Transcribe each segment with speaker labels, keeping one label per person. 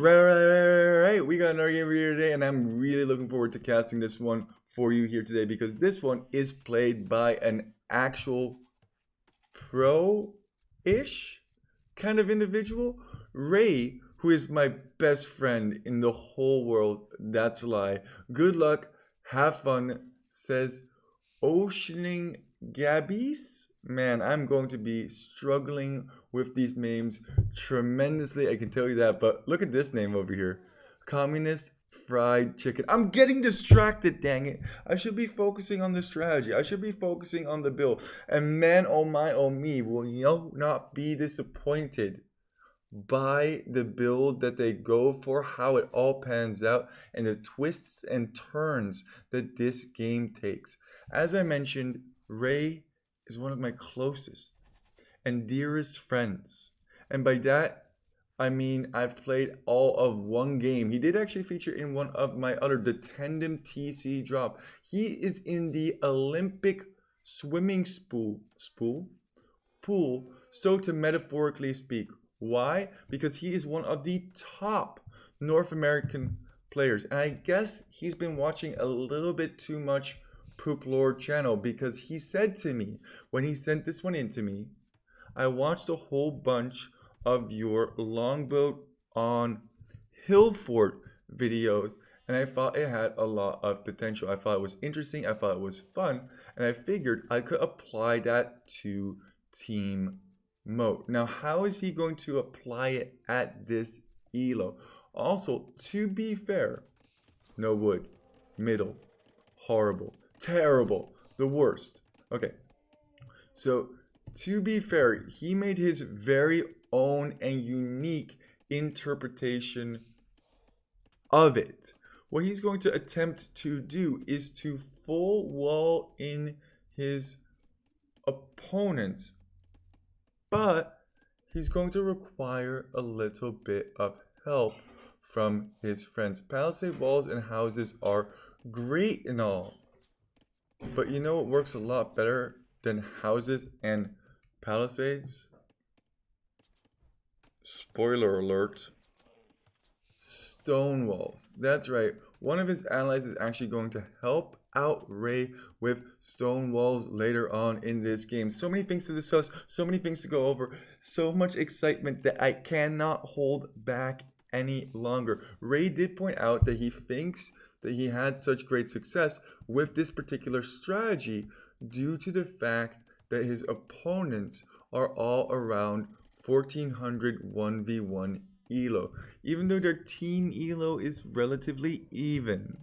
Speaker 1: Right. We got another game for you today, and I'm really looking forward to casting this one for you here today because this one is played by an actual pro-ish kind of individual. Ray, who is my best friend in the whole world. That's a lie. Good luck. Have fun. Says Oceaning Gabbies. Man, I'm going to be struggling with these names tremendously. I can tell you that. But look at this name over here. Communist Fried Chicken. I'm getting distracted, dang it. I should be focusing on the strategy. I should be focusing on the bill. And man, oh my, oh me, will you not be disappointed by the build that they go for, how it all pans out, and the twists and turns that this game takes. As I mentioned, Ray is one of my closest and dearest friends. And by that, I mean I've played all of one game. He did actually feature in one of my other, the Tandem TC drop. He is in the Olympic swimming pool, so to metaphorically speak. Why? Because he is one of the top North American players. And I guess he's been watching a little bit too much Poop Lord channel, because he said to me, when he sent this one in to me, I watched a whole bunch of your longboat on hill fort videos, and I thought it had a lot of potential. I thought it was interesting, I thought it was fun, and I figured I could apply that to Team Moat. Now, how is he going to apply it at this elo? Also, to be fair, no wood, middle, horrible, terrible, the worst. Okay, so to be fair, he made his very own and unique interpretation of it. What he's going to attempt to do is to full wall in his opponents, but he's going to require a little bit of help from his friends. Palisade walls and houses are great and all, but you know what works a lot better than houses and palisades? Spoiler alert. Stone walls. That's right. One of his allies is actually going to help out Ray with stone walls later on in this game. So many things to discuss, so many things to go over, so much excitement that I cannot hold back any longer. Ray did point out that he thinks that he had such great success with this particular strategy due to the fact that his opponents are all around 1400 1v1 elo, even though their team elo is relatively even.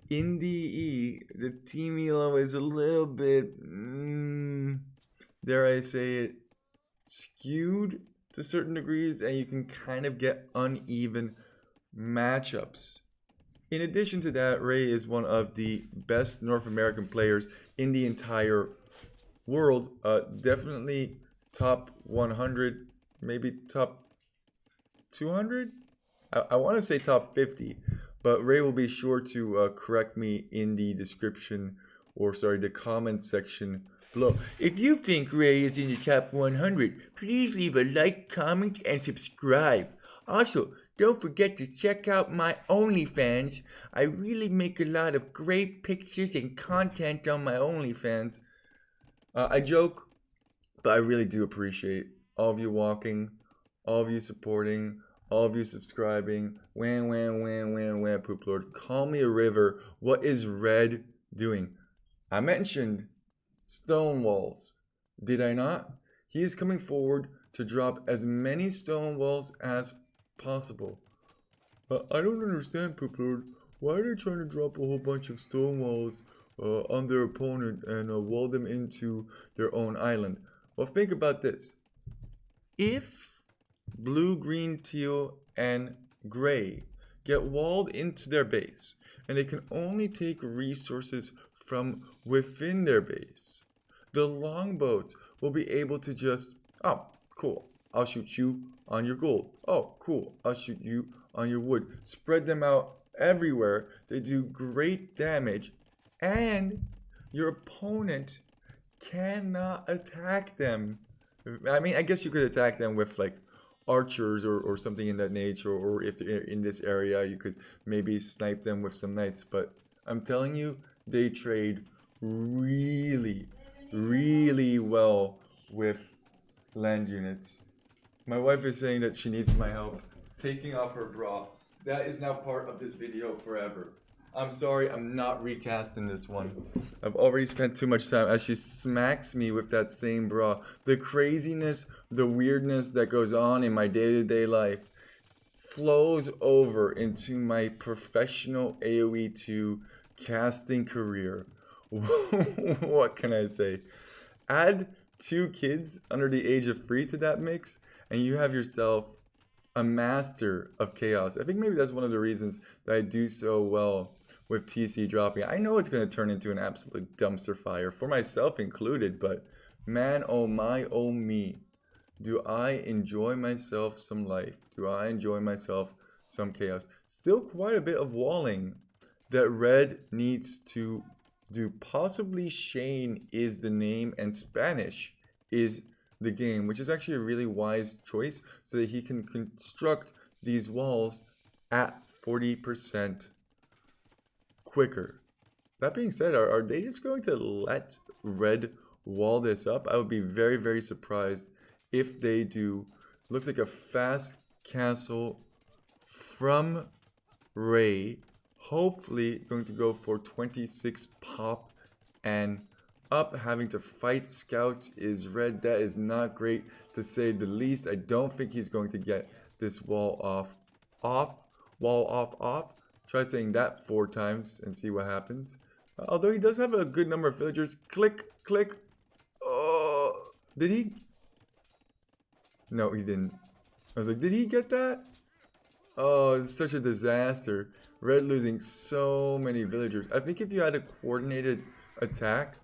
Speaker 1: In DE, the team elo is a little bit, dare I say it, skewed to certain degrees, and you can kind of get uneven matchups. In addition to that, Ray is one of the best North American players in the entire world. Definitely top 100, maybe top 200? I want to say top 50, but Ray will be sure to correct me in the description, or sorry, the comment section below. If you think Ray is in the top 100, please leave a like, comment, and subscribe. Also, don't forget to check out my OnlyFans. I really make a lot of great pictures and content on my OnlyFans. I joke, but I really do appreciate all of you walking, all of you supporting, all of you subscribing. Wham, Poop Lord. Call me a river. What is Red doing? I mentioned stone walls, did I not? He is coming forward to drop as many stone walls as possible. I don't understand, Poop Lord. Why are they trying to drop a whole bunch of stone walls on their opponent and wall them into their own island? Well, think about this. If blue, green, teal, and gray get walled into their base, and they can only take resources from within their base, the longboats will be able to just, oh, cool, I'll shoot you on your gold. Oh, cool, I'll shoot you on your wood. Spread them out everywhere. They do great damage, and your opponent cannot attack them. I mean, I guess you could attack them with like archers or something in that nature, or if they're in this area, you could maybe snipe them with some knights. But I'm telling you, they trade really, really well with land units. My wife is saying that she needs my help taking off her bra. That is now part of this video forever. I'm sorry, I'm not recasting this one. I've already spent too much time as she smacks me with that same bra. The craziness, the weirdness that goes on in my day-to-day life flows over into my professional AoE 2 casting career. What can I say? Add 2 kids under the age of 3 to that mix, and you have yourself a master of chaos. I think maybe that's one of the reasons that I do so well with TC dropping. I know it's going to turn into an absolute dumpster fire, for myself included, but man, oh my, oh me. Do I enjoy myself some life? Do I enjoy myself some chaos? Still quite a bit of walling that red needs to do. Possibly Shane is the name and Spanish is the game, which is actually a really wise choice so that he can construct these walls at 40% quicker. That being said, are they just going to let red wall this up? I would be very, very surprised if they do. Looks like a fast castle from Ray. Hopefully going to go for 26 pop and up. Having to fight scouts is red. That is not great, to say the least. I don't think he's going to get this wall off. Wall off. Try saying that 4 times and see what happens. Although he does have a good number of villagers. Click. Oh, did he? No, he didn't. I was like, did he get that? Oh, it's such a disaster. Red losing so many villagers. I think if you had a coordinated attack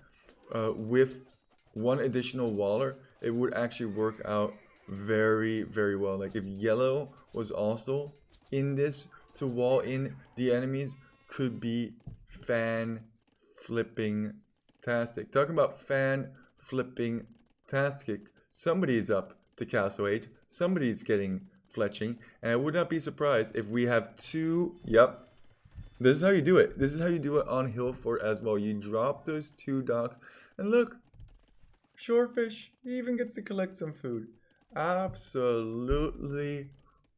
Speaker 1: with 1 additional waller, it would actually work out very, very well. Like if yellow was also in this to wall in the enemies, could be fan-flipping-tastic. Talking about fan-flipping-tastic, somebody's up to Castle 8. Somebody's getting fletching, and I would not be surprised if we have 2. Yep, this is how you do it. This is how you do it on Hillfort as well. You drop those 2 docks, and look, shorefish. He even gets to collect some food. Absolutely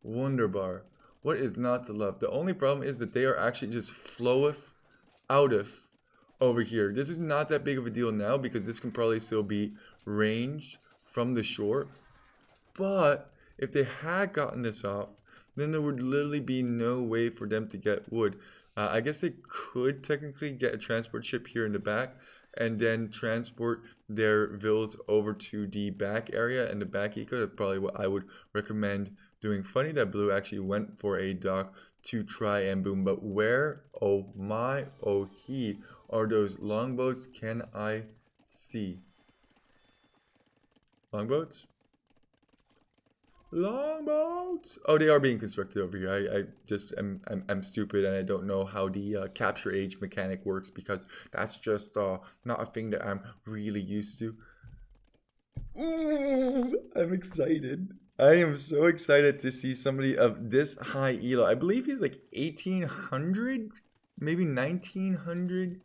Speaker 1: wunderbar. What is not to love? The only problem is that they are actually just floweth out of over here. This is not that big of a deal now because this can probably still be ranged from the shore. But if they had gotten this off, then there would literally be no way for them to get wood. I guess they could technically get a transport ship here in the back and then transport their vills over to the back area and the back eco. That's probably what I would recommend doing. Funny that Blue actually went for a dock to try and boom, but where, oh my, oh he, are those longboats? Can I see? Longboats? Longboats! Oh, they are being constructed over here. I just I'm stupid and I don't know how the capture age mechanic works because that's just not a thing that I'm really used to. Ooh, I'm excited. I am so excited to see somebody of this high elo. I believe he's like 1800, maybe 1900.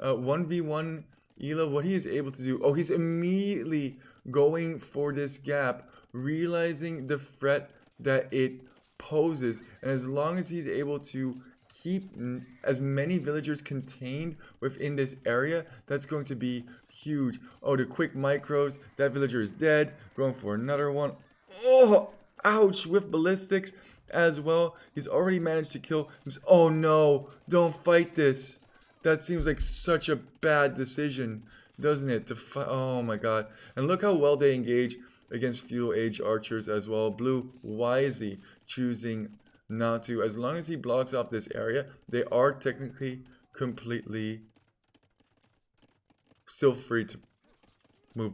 Speaker 1: 1v1 elo. What he is able to do. Oh, he's immediately going for this gap, realizing the threat that it poses, and as long as he's able to keep as many villagers contained within this area, that's going to be huge. Oh, the quick micros, that villager is dead, going for another one. Oh, ouch, with ballistics as well. He's already managed to kill him. Oh no, don't fight this. That seems like such a bad decision, doesn't it? To fight. Oh my god. And look how well they engage against feudal age archers as well. Blue wisely choosing not to. As long as he blocks off this area, they are technically completely still free to move.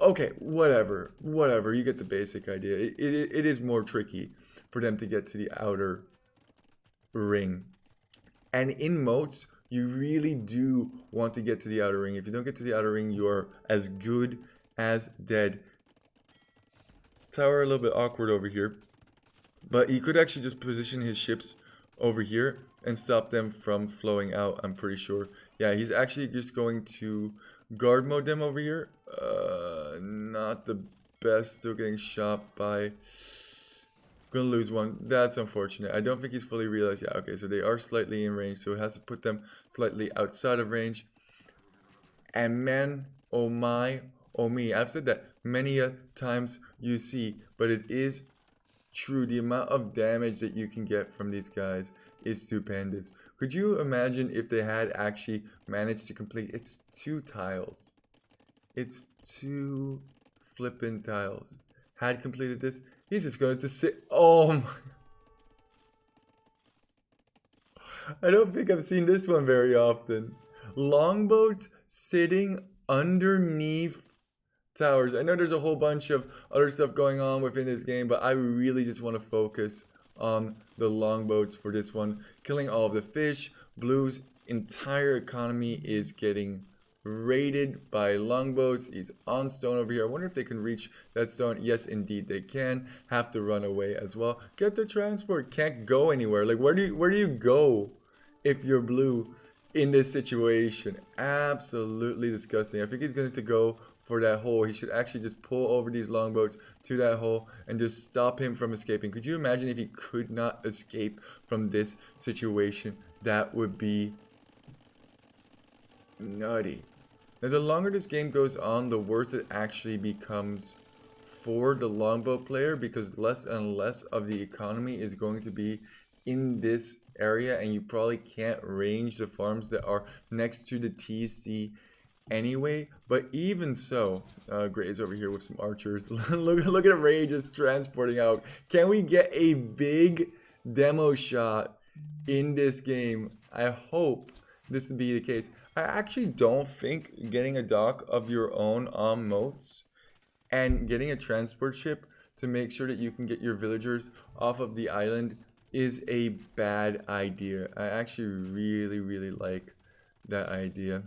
Speaker 1: Okay, whatever. You get the basic idea. It is more tricky for them to get to the outer ring. And in moats, you really do want to get to the outer ring. If you don't get to the outer ring, you are as good as dead. tower a little bit awkward over here. But he could actually just position his ships over here and stop them from flowing out, I'm pretty sure. Yeah, he's actually just going to guard mode them over here. Not the best. Still getting shot by... Gonna lose one. That's unfortunate. I don't think he's fully realized. Yeah, okay, so they are slightly in range, so it has to put them slightly outside of range. And man, oh my, oh me. I've said that many a times you see, but it is true. The amount of damage that you can get from these guys is stupendous. Could you imagine if they had actually managed to complete... It's 2 tiles. It's 2 flippin' tiles. Had completed this... He's just going to sit. Oh my. I don't think I've seen this one very often. Longboats sitting underneath towers. I know there's a whole bunch of other stuff going on within this game, but I really just want to focus on the longboats for this one. Killing all of the fish. Blue's entire economy is getting raided by longboats. He's on stone over here. I wonder if they can reach that stone. Yes, indeed they can. Have to run away as well. Get the transport. Can't go anywhere. Like, where do you go if you're blue in this situation? Absolutely disgusting. I think he's going to go for that hole. He should actually just pull over these longboats to that hole and just stop him from escaping. Could you imagine if he could not escape from this situation? That would be nutty. Now, the longer this game goes on, the worse it actually becomes for the longboat player, because less and less of the economy is going to be in this area, and you probably can't range the farms that are next to the TC anyway. But even so, Gray's over here with some archers. look at Ray just transporting out. Can we get a big demo shot in this game? I hope this to be the case. I actually don't think getting a dock of your own on moats and getting a transport ship to make sure that you can get your villagers off of the island is a bad idea. I actually really like that idea.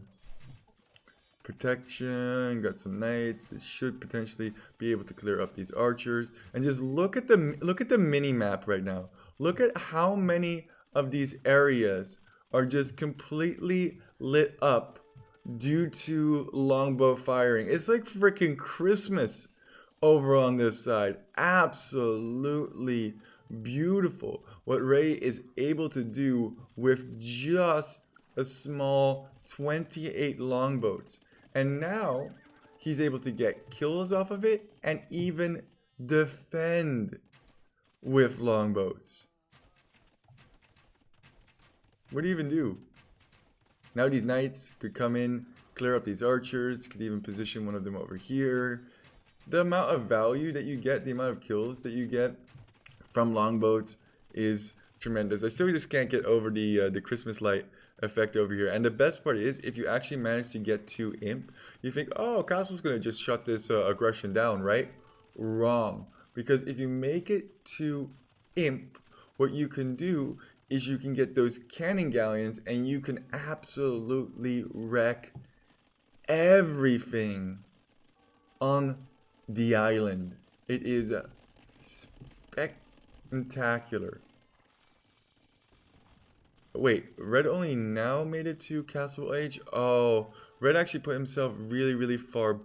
Speaker 1: Protection, got some knights. It should potentially be able to clear up these archers. And just look at the mini map right now. Look at how many of these areas are just completely lit up due to longbow firing. It's like freaking Christmas over on this side. Absolutely beautiful what Ray is able to do with just a small 28 longboats. And now he's able to get kills off of it and even defend with longboats. What do you even do? Now these knights could come in, clear up these archers, could even position one of them over here. The amount of value that you get, the amount of kills that you get from longboats is tremendous. I still just can't get over the Christmas light effect over here. And the best part is, if you actually manage to get to imp, you think, oh, Castle's gonna just shut this aggression down, right? Wrong. Because if you make it to imp, what you can do is you can get those cannon galleons and you can absolutely wreck everything on the island. It is spectacular. Wait, Red only now made it to Castle Age? Oh, Red actually put himself really far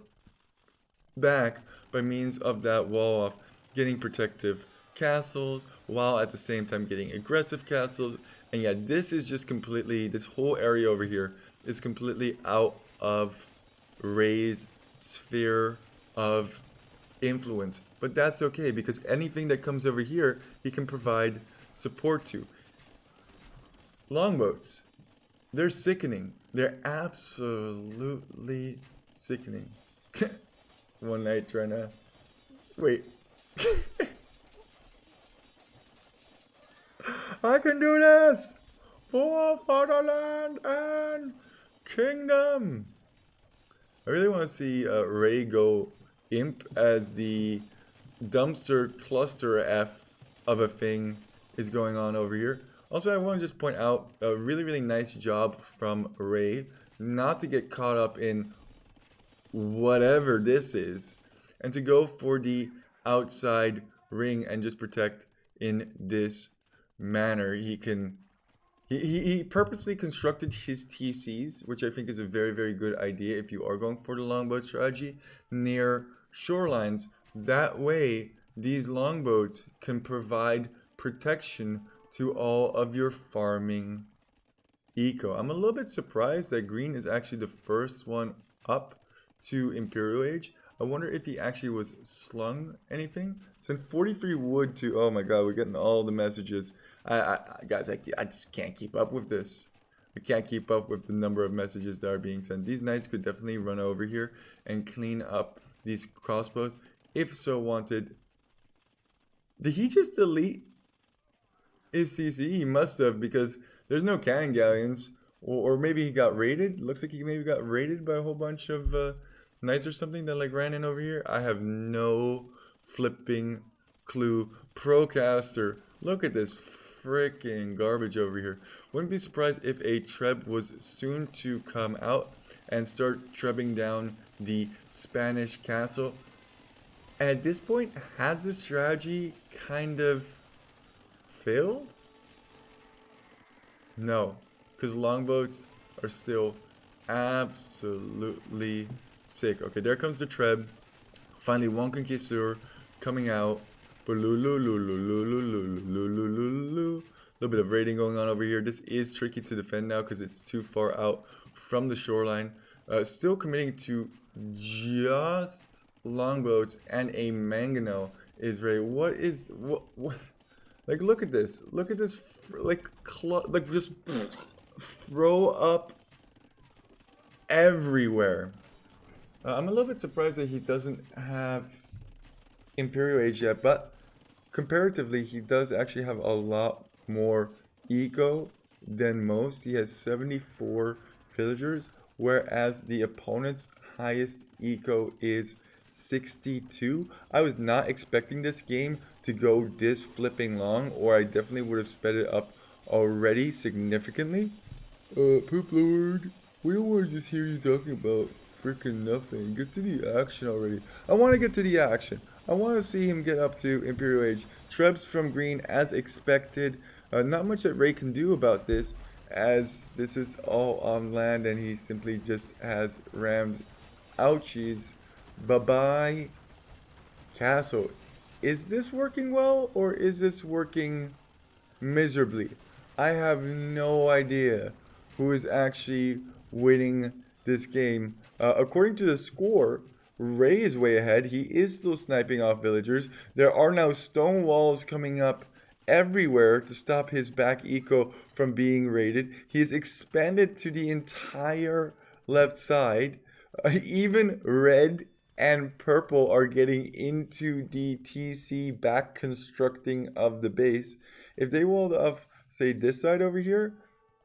Speaker 1: back by means of that wall off, getting protective castles while at the same time getting aggressive castles. And yeah, this is just completely, this whole area over here is completely out of Ray's sphere of influence. But that's okay, because anything that comes over here, he can provide support to. Longboats, they're sickening. They're absolutely sickening. One night trying to... Wait. I can do this! For fatherland and kingdom! I really want to see Ray go imp as the dumpster cluster F of a thing is going on over here. Also, I want to just point out a really nice job from Ray not to get caught up in whatever this is and to go for the outside ring and just protect in this manner. He purposely constructed his TCs, which I think is a very, very good idea if you are going for the longboat strategy, near shorelines. That way, these longboats can provide protection to all of your farming eco. I'm a little bit surprised that green is actually the first one up to Imperial Age. I wonder if he actually was slung anything. Sent 43 wood to, oh my god, we're getting all the messages. Guys, I just can't keep up with this. I can't keep up with the number of messages that are being sent. These knights could definitely run over here and clean up these crossbows if so wanted. Did he just delete his CC? He must have, because there's no cannon galleons. Or maybe he got raided. Looks like he maybe got raided by a whole bunch of knights or something that like ran in over here. I have no flipping clue. Procaster. Look at this freaking garbage over here. Wouldn't be surprised if a treb was soon to come out and start trebbing down the Spanish castle. And at this point, has this strategy kind of failed? No, because longboats are still absolutely sick. Okay, there comes the treb. Finally, one conquistador coming out. A little bit of raiding going on over here. This is tricky to defend now because it's too far out from the shoreline. Still committing to just longboats and a Mangano is ready. What? Like, look at this. Look at this. Like just throw up everywhere. I'm a little bit surprised that he doesn't have Imperial Age yet, but comparatively, he does actually have a lot more eco than most. He has 74 villagers, whereas the opponent's highest eco is 62. I was not expecting this game to go this flipping long, or I definitely would have sped it up already significantly. Poop Lord, we don't want to just hear you talking about freaking nothing. Get to the action already. I want to get to the action. I want to see him get up to Imperial Age. Trebs from green as expected. Not much that Ray can do about this, as this is all on land and he simply just has rammed ouchies. Bye-bye. Castle. Is this working well or is this working miserably? I have no idea who is actually winning this game. According to the score, Ray is way ahead. He is still sniping off villagers. There are now stone walls coming up everywhere to stop his back eco from being raided. He's expanded to the entire left side. Even red and purple are getting into the TC back constructing of the base. If they walled off, say, this side over here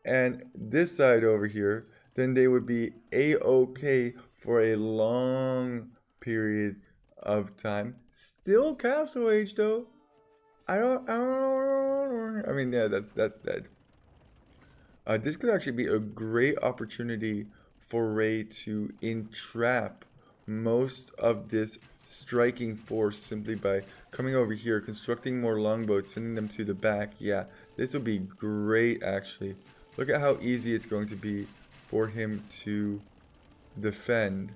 Speaker 1: and this side over here, then they would be a-okay for a long period of time. Still castle age though. I mean, yeah, that's dead. This could actually be a great opportunity for Ray to entrap most of this striking force simply by coming over here, constructing more longboats, sending them to the back. Yeah, this will be great actually. Look at how easy it's going to be for him to defend.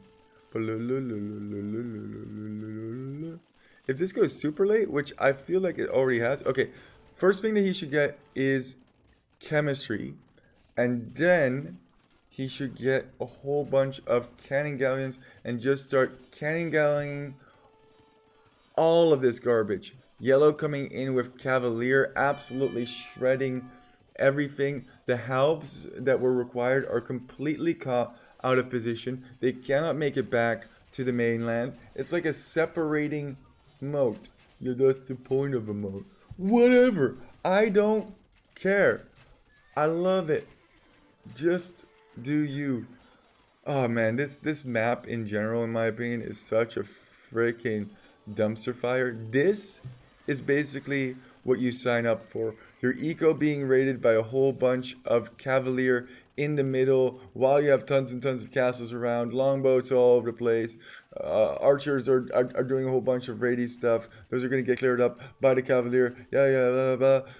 Speaker 1: If this goes super late, which I feel like it already has. Okay, first thing that he should get is chemistry. And then he should get a whole bunch of cannon galleons and just start cannon galleoning all of this garbage. Yellow coming in with Cavalier, absolutely shredding everything. The halbs that were required are completely caught out of position. They cannot make it back to the mainland. It's like a separating moat. Yeah, that's the point of a moat. Whatever. I don't care. I love it. Just do you. Oh man, this map in general, in my opinion, is such a freaking dumpster fire. This is basically what you sign up for. Your eco being raided by a whole bunch of Cavalier in the middle while you have tons and tons of castles around, longboats all over the place. archers are doing a whole bunch of raidy stuff. Those are going to get cleared up by the cavalier. Yeah, blah, blah, blah.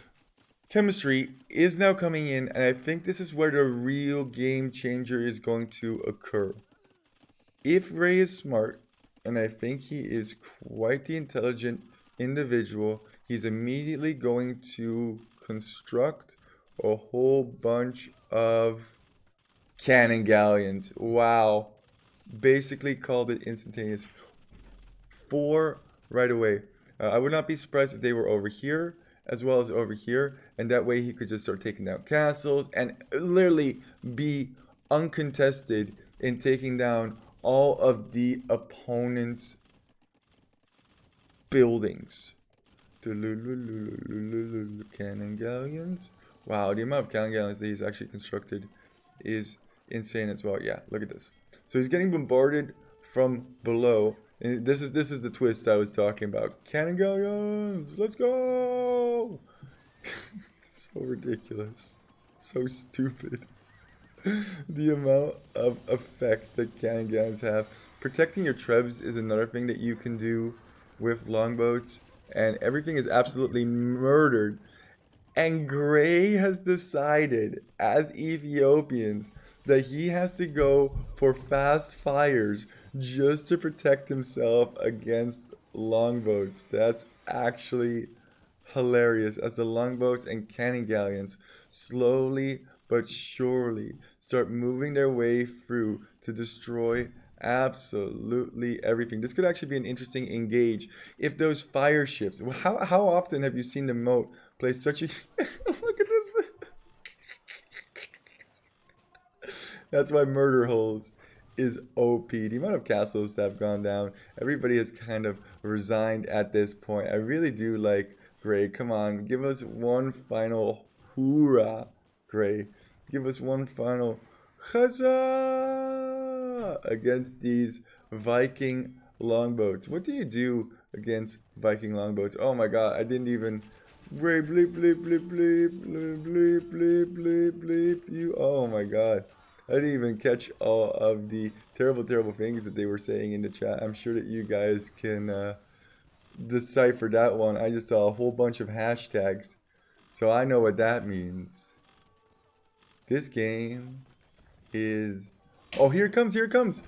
Speaker 1: Chemistry is now coming in, and I think this is where the real game changer is going to occur. If Ray is smart, and I think he is quite the intelligent individual, he's immediately going to construct a whole bunch of cannon galleons. Wow. Basically called it instantaneous. 4 right away. I would not be surprised if they were over here as well as over here, and that way he could just start taking down castles and literally be uncontested in taking down all of the opponent's buildings. Cannon galleons. Wow, the amount of cannon galleons that he's actually constructed is insane as well. Yeah, look at this. So he's getting bombarded from below. And this is the twist I was talking about. Cannon galleons, let's go! So ridiculous. So stupid. The amount of effect that cannon galleons have. Protecting your trebs is another thing that you can do with longboats. And everything is absolutely murdered. And Gray has decided, as Ethiopians, that he has to go for fast fires just to protect himself against longboats. That's actually hilarious, as the longboats and cannon galleons slowly but surely start moving their way through to destroy absolutely everything. This could actually be an interesting engage if those fire ships. How often have you seen the Moat play such a look at this. That's why murder holes is OP. The amount of castles that have gone down, everybody has kind of resigned at this point. I really do like Gray. Come on, give us one final hoorah, Gray. Give us one final huzzah against these Viking longboats. What do you do against Viking longboats? Oh my god, I didn't even... Bleep, bleep, bleep, bleep, bleep, bleep, bleep, bleep, bleep, bleep, you... Oh my god. I didn't even catch all of the terrible, terrible things that they were saying in the chat. I'm sure that you guys can decipher that one. I just saw a whole bunch of hashtags. So I know what that means. This game is... Oh, here it comes, here it comes.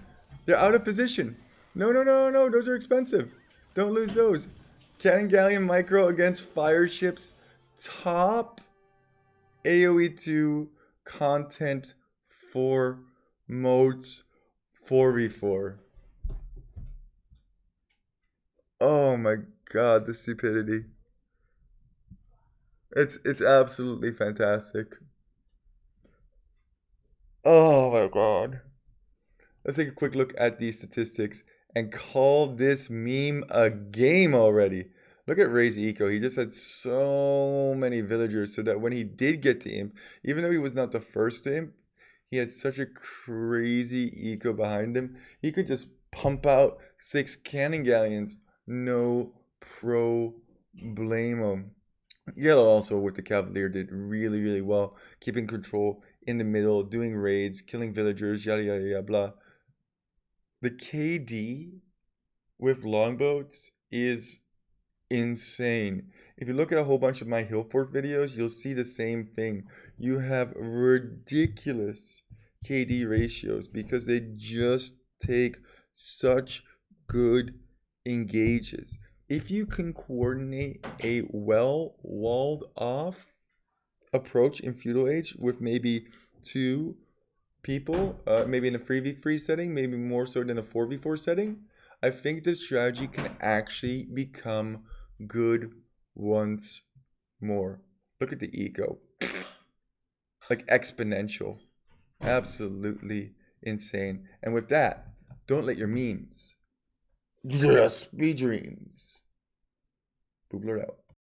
Speaker 1: They're out of position. No, no, no, no, those are expensive. Don't lose those. Cannon Galleon Micro against fire ships. Top AoE 2 content for moats 4v4. Oh my god, the stupidity. It's absolutely fantastic. Oh my god. Let's take a quick look at the statistics and call this meme a game already. Look at Ray's eco. He just had so many villagers so that when he did get to imp, even though he was not the first to imp, he had such a crazy eco behind him. He could just pump out 6 cannon galleons. No problemo. Yellow also with the Cavalier did really, really well. Keeping control in the middle, doing raids, killing villagers, yada, yada, yada, blah. The KD with longboats is insane. If you look at a whole bunch of my hill fort videos, you'll see the same thing. You have ridiculous KD ratios because they just take such good engages. If you can coordinate a well walled off approach in feudal age with maybe 2 people, maybe in a 3v3 setting, maybe more so than a 4v4 setting, I think this strategy can actually become good once more. Look at the eco. Like exponential. Absolutely insane. And with that, don't let your memes just be dreams. Boobler out.